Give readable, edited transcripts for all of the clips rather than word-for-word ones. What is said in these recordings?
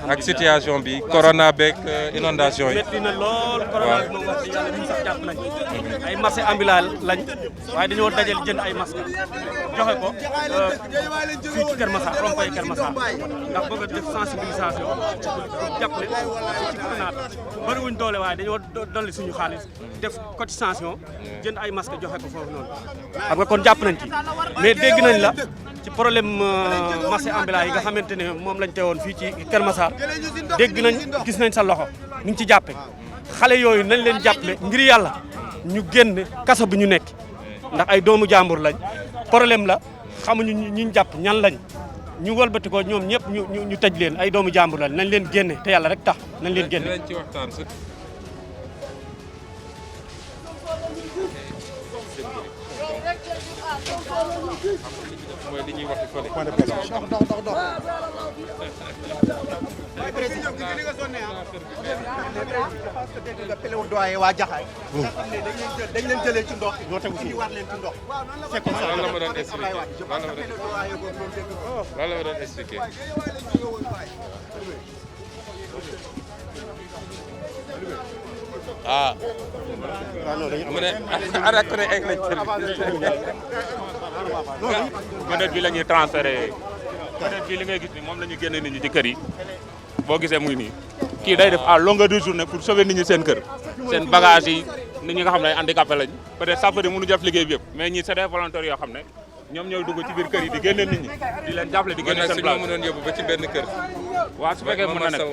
ak situation bi corona beeg inondation yi. métti na lool corona bi moom wax dëgg yàlla ñun sax jàpp nañ ay marché ambulant lañ waaye dañoo dajal jënd ay masque joxe ko fii ci Kër Massar rond-point Kër Massar ndax bëgg a def sensibilisation pour jàppale ci corona bi bëriwuñ doole waaye dañoo dolli suñu xaalis def cotisation jënd ay masque joxe ko foofu noonu xam nga kon jàpp nañ ci mais dégg nañ la ci problème marché ambulant yi nga xamante ne moom lañ teewoon fii ci Kër Massar dégg nañ gis nañ sa loxo ni ngi ci jàppe xale yooyu nañ leen jàppale ngir yàlla ñu génn kaso bi ñu nekk ndax ay doomu jàmbur lañ problème la xamuñu ñu jàpp ñan lañ ñu walbati ko ñoom ñëpp ñu tëj leen ay doomu jàmbur lañ nañ leen génne te yàlla rek tax nañ leen génne. dinañ ci waxtaan mooy li ñuy wax fële. point de presse. doyen waa Jaxaay. dañ leen jëlee ci ndox. ñoo tegu ci war leen ci ndox. c'est comme ça lan la ma doon expliqué lan la ma doon expliqué. ah. mu ne ara ko ne egg nañ vedette bi la ñuy transféré vedette bi li ngay gis ni moom la ñu génne nit ñi ci kër yi boo gisee muy nii kii day def à longueur de journée pour sauver nit ñi seen kër seen bagage yi nit ñi nga xam ne ay handicapé lañ peut-être sapeur yi mënu def liggéey bi yëpp mais ñii c'est des volontaires yoo xam ne ñoom ñooy dugg ci biir kër yi di génne nit ñi di leen jàppale di génne seen place. mënoon mënoon yóbbu ba ci benn kër. waaw su fekkee mën na nekk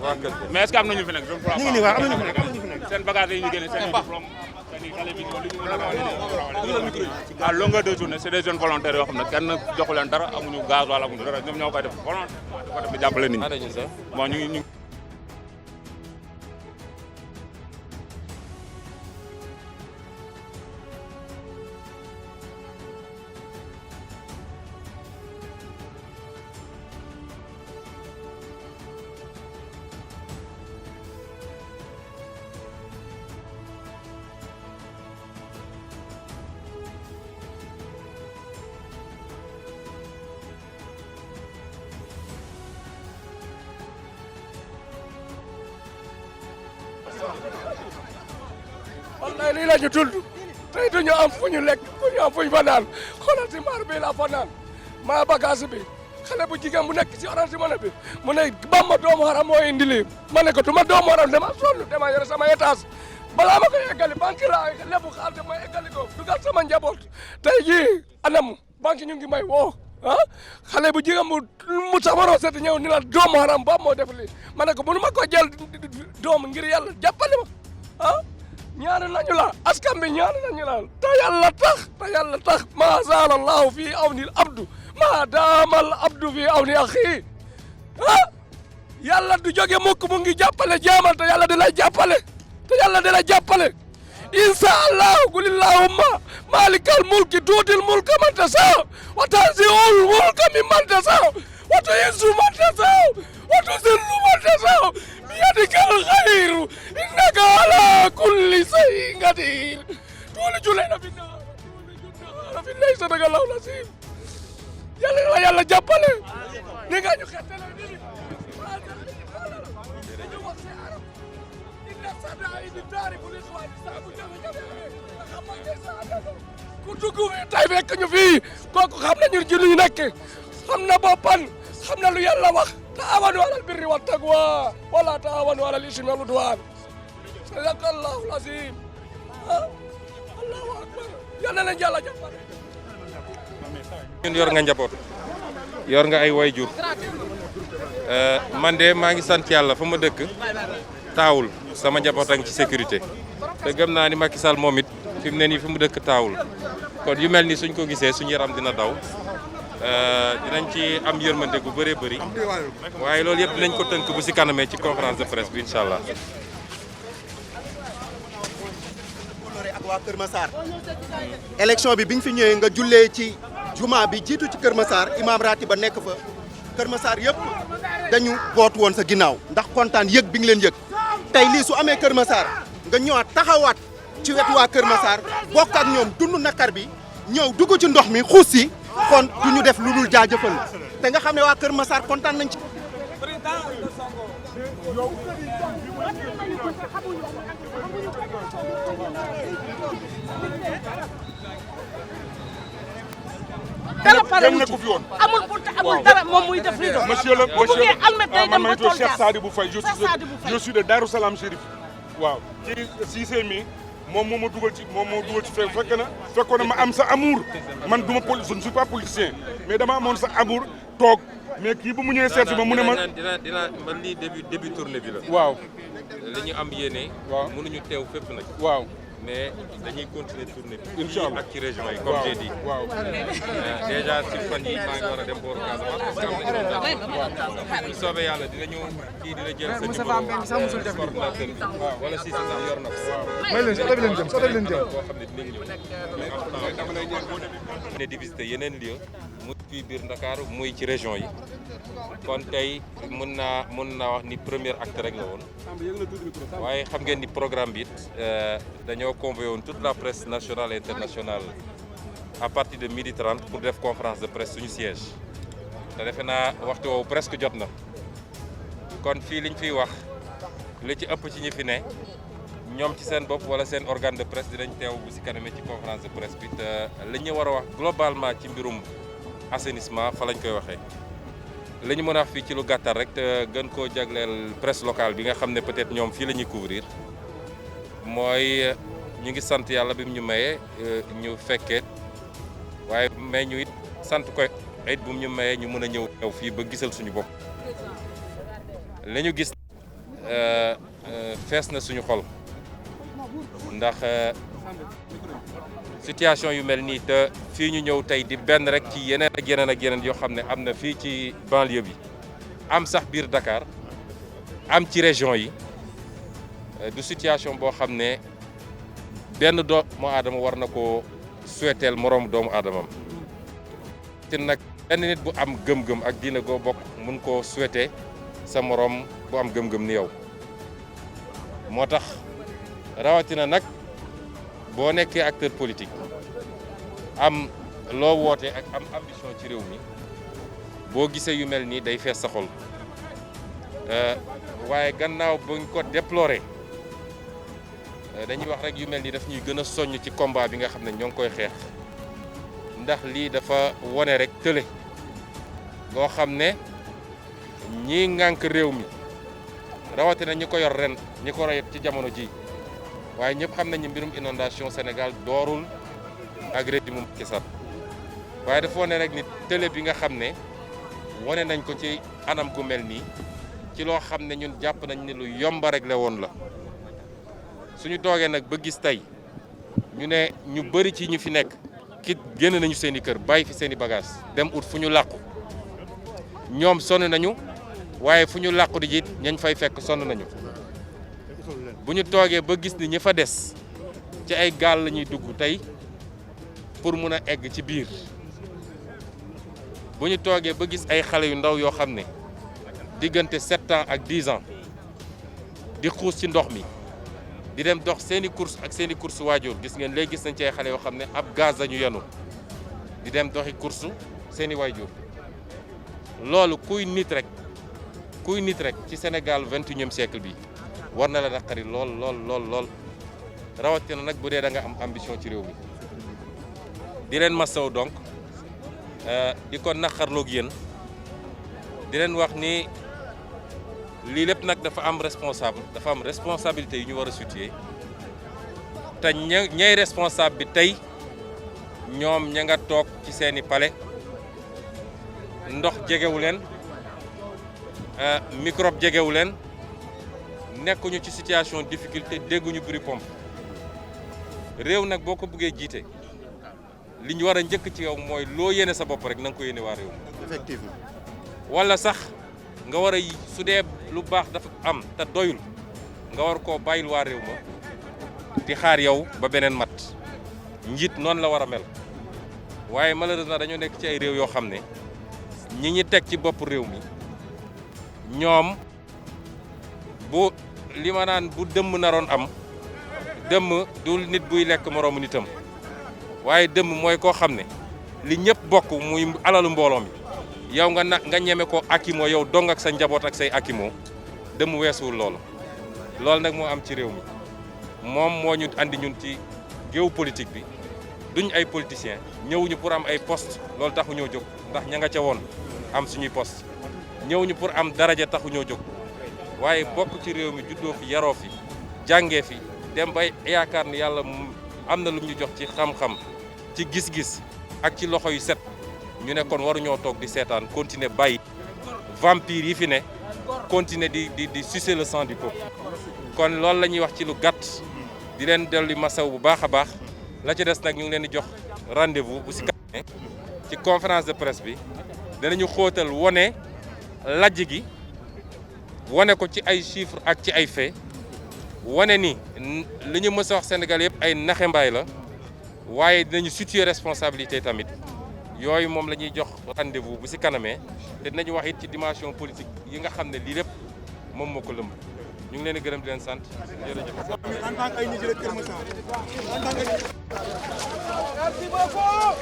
waa kër mais est-ce que am nañu fi nekk je ne crois pas. ñu ngi nii waaw am nañu fi nekk seen bagage yi ñu génne seen diplôme seen i télévision li ñu mën a à longueur de journée c'est des jeunes volontaires yoo xam ne kenn joxu leen dara amuñu gaz wala amuñu dara ñoom ñoo koy def volontaire di ko def di jàppale nit ñi. bon ñu ngi wallaay lii la ñu dund tey duñu am fu ñu lekk duñu am fu ñu fanaan xoolal si maar bi la fanaan maa bagage bi xale bu jigéen bu nekk si orange ma ne bi mu ne Bamba doomu haram moo indi lii ma ne ko du ma doomu haram dama sonn dama yore sama étage balaa ma koy eggali banque laa lebu xaalis ma eggali ko dugal sama njaboot tey jii anam banque ñu ngi may woo ah xale bu jigéen mu sabaroo set ñëw ni la doomu haram Bamba moo def lii ma ne ko mënu ma ko jël doomu ngir yàlla jàppale ma ah ñaan nañu la askan bi ñaan nañu la te yàlla tax ma zaala allahu fi awni al abdu ma daamal abdu fi awni axi ah yàlla du jóge mukk mu ngi jàppale jaamal te yàlla da lay jàppale insha allah qulillahumma malikal mulki tuutil mulka man tashaa wa tanzi'ul mulka mimman tashaa wa tu'izzu man tashaa wa tuzillu man tashaa biyadikal khayru innaka ala kulli shay'in qadir tuuliju layla fi nnahaar tuuliju nnahaara fi layli sadaqallahu al-aziim yàlla jàppale ni nga ñu xettale ni dañu wax ci arab inna sadaa'idi taarifu li ikhwaani saabu jafe-jafe ku dugg tey fekk ñu fii kooku xam nañu ci lu ñu nekk xam na boppam xam na lu yàlla wax taawanu alal birri wat taqwa wala taawanu alal ismi wal udwan sadaqallahu al-aziim allahu akbar yàlla na yàlla jàppale ñun yor nga njaboot yor nga ay wayjur man de maa ngi sant yàlla fa ma dëkk taawul sama njaboot a ngi ci sécurité te gëm naa ni Macky Sall moom it fi mu ne nii fi mu dëkk taawul kon yu mel ni suñ ko gisee suñu yaram dina daw dinañ ci am yërmande gu bëree bëri waaye loolu yëpp dinañ ko tënk bu si kanamee ci conférence de presse bi incha allah. ak waa Kër Massar élection bi biñ fi ñëwee nga jullee ci juma bi jiitu ci Kër Massar imam ratib ba nekk fa Kër Massar yëpp dañu bootu woon sa ginnaaw ndax kontaan yëg bi nga leen yëg tey lii su amee Kër Massar nga ñëwaat taxawaat ci wetu waa Kër Massar bokk ak ñoom dund nakar bi ñëw dugg ci ndox mi xuus si kon du ñu def lu dul jaajëfal te nga xam ne waa Kër Massar kontaan nañ ci dara pare wu ci amul bunte amul dara moom muy def rido. monsieur le bu buggee almet day dem ba tool Cheikh Sadibou Faye je suis de Darou Salam Chérif waaw ci Cissé mi moom moo ma dugal ci fekkoon na ma am sa amour man du ma je ne suis pas politicien mais dama amoon sa amour toog mais kii bu mu ñëwee seet si ma mu ne ma dina man lii début tournée bi la. waaw li ñu am yéene. waaw mënuñu teew fépp nag. waaw mais dañuy continuer tournée bi. incha allah ak ci région yi comme j'ai dit. waaw déjà ci fan yi maa ngi war a dem booru Casamance parce que am na inondation. bu soobee yàlla dinañu kii dina jël sa numéro coordinateur bi. wala si sax yor na ko. may leen soto bi leen jëm soto bi leen jëm. boo xam ne dinañ ñëw. ne di visiter yeneen lieu muy fii biir Ndakaaru muy ci région yi kon tey mën naa wax ni premier acte rek la woon waaye xam ngeen ni programme bi dañoo convoqué woon toute la presse nationale et internationale à partir de 12h30 pour def conférence de presse suñu siège te defe naa waxtu woowu presque jot na kon fii liñ fiy wax li ci ëpp ci ñi fi ne ñoom ci seen bopp wala seen organe de presse dinañ teew bu si kaname ci conférence de presse bi te li ñu war a wax globalement ci mbirum assainissement fa lañ koy waxee li ñu mën a wax fii ci lu gàttal rek te gën koo jagleel presse locale bi nga xam ne peut-être ñoom fii la ñuy couvrir mooy ñu ngi sant yàlla bi mu ñu mayee ñu fekkee waaye may ñu it sant ko it bu mu ñu mayee ñu mën a ñëw fii ba gisal suñu bopp li ñu gis fees na suñu xol ndax situation yu mel nii te fii ñu ñëw tey di benn rek ci yeneen ak yeneen yoo xam ne am na fii ci banlieue bi am sax biir Dakar am ci région yi du situation boo xam ne benn doomu aadama war na ko souhaiteel moroom doomu aadamam te nag benn nit bu am gëm-gëm ak diina goo bokk mun koo souhaiter sa moroom bu am gëm-gëm ni yow moo tax rawatina nag boo nekkee acteur politique am loo woote ak am ambition ci réew mi boo gisee yu mel nii day fees sa xol waaye gannaaw buñ ko déploré dañuy wax rek yu mel nii daf ñuy gën a soññ ci combat bi nga xam ne ñoo ngi koy xeex ndax lii dafa wone rek tële goo xam ne ñii ŋànk réew mi rawatina ñi ko yor ren ñi ko royet ci jamono ji waaye ñëpp xam nañu mbirum inondation Sénégal doorul ak régime Macky Sall waaye dafa wane rek ni télé bi nga xam ne wane nañ ko ci anam gu mel nii ci loo xam ne ñun jàpp nañ ne lu yomba rek la woon la suñu toogee nag ba gis tey ñu ne ñu bëri ci ñu fi nekk ki génn nañu seen i kër bàyyi fi seen i bagage dem ut fu ñu làqu ñoom sonn nañu waaye fu ñu làqu di jiit ñañ fay fekk sonn nañu bu ñu toogee ba gis ni ñi fa des ci ay gaal la ñuy dugg tey pour mun a egg ci biir bu ñu toogee ba gis ay xale yu ndaw yoo xam ne diggante 7 ans ak 10 ans di xuus ci ndox mi di dem dox seeni course ak seeni course waajur gis ngeen léegi gis nañ ci ay xale yoo xam ne ab gaz lañu yenu di dem doxi course seeni waajur loolu kuy nit rek ci Sénégal 21e siècle bi war na la naqari lool rawatina nag bu dee da nga am ambition ci réew mi di leen masaw donc di ko naqarloog yéen di leen wax ni lii lépp nag dafa am responsabilité yu ñu war a situer te ñay responsable bi tey ñoom ña nga toog ci seeni palais ndox jegewu leen microbe jegewu leen nekkuñu ci situation difficulté dégguñu bruit pompe réew nag boo ko bëggee jiite li ñu war a njëkk ci yow mooy loo yéene sa bopp rek na nga ko yéene waa réew mi effectivement wala sax nga war a su dee lu baax dafa am te doyul nga war koo bàyyil waa réew ma di xaar yow ba beneen mat njiit noonu la war a mel waaye malheureusement dañoo nekk ci ay réew yoo xam ne ñi teg ci bopp réew mi ñoom bu li ma naan bu dëmm naroon am dëmm du nit buy lekk moroomu nitam waaye dëmm mooy koo xam ne li ñëpp bokk muy alalu mbooloo mi yow nga ñeme ko akimo yow dong ak sa njaboot ak say akimo dem weesuwul loolu loolu nag moo am ci réew mi moom moo ñu andi ñun ci géopolitique bi duñ ay politiciens ñëwuñu pour am ay poste loolu taxu ñoo jóg ndax ña nga ca woon am suñuy poste ñëwuñu pour am daraja taxu ñoo jóg waaye bokk ci réew mi juddoo fi yaroo fi jàngee fi dem bay yaakaar ni yàlla am na lu ñu jox ci xam-xam ci gis-gis ak ci loxo yu set ñu ne kon waruñoo toog di seetaan continuer bàyyi vampire yi fi ne continuer di sucer le sang du peuple kon loolu la ñuy wax ci lu gàtt di leen dellu masaw bu baax a baax la ca des nag ñu ngi leen di jox rendez-vous bu si kanamee ci conférence de presse bi danañu xóotal wone lajj gi wane ko ci ay chiffres ak ci ay faits wane ni li ñu mës a wax Sénégal yëpp ay naxembaay la waaye dinañu situer responsabilité tamit yooyu moom la ñuy jox rendez-vous bu si kanamee te dinañu wax it ci dimension politique yi nga xam ne lii lépp moom moo ko lëmb ñu ngi leen di gërëm di leen sant jërëjëf. en tant que ay nit rek Kër Massar en tant que merci beaucoup.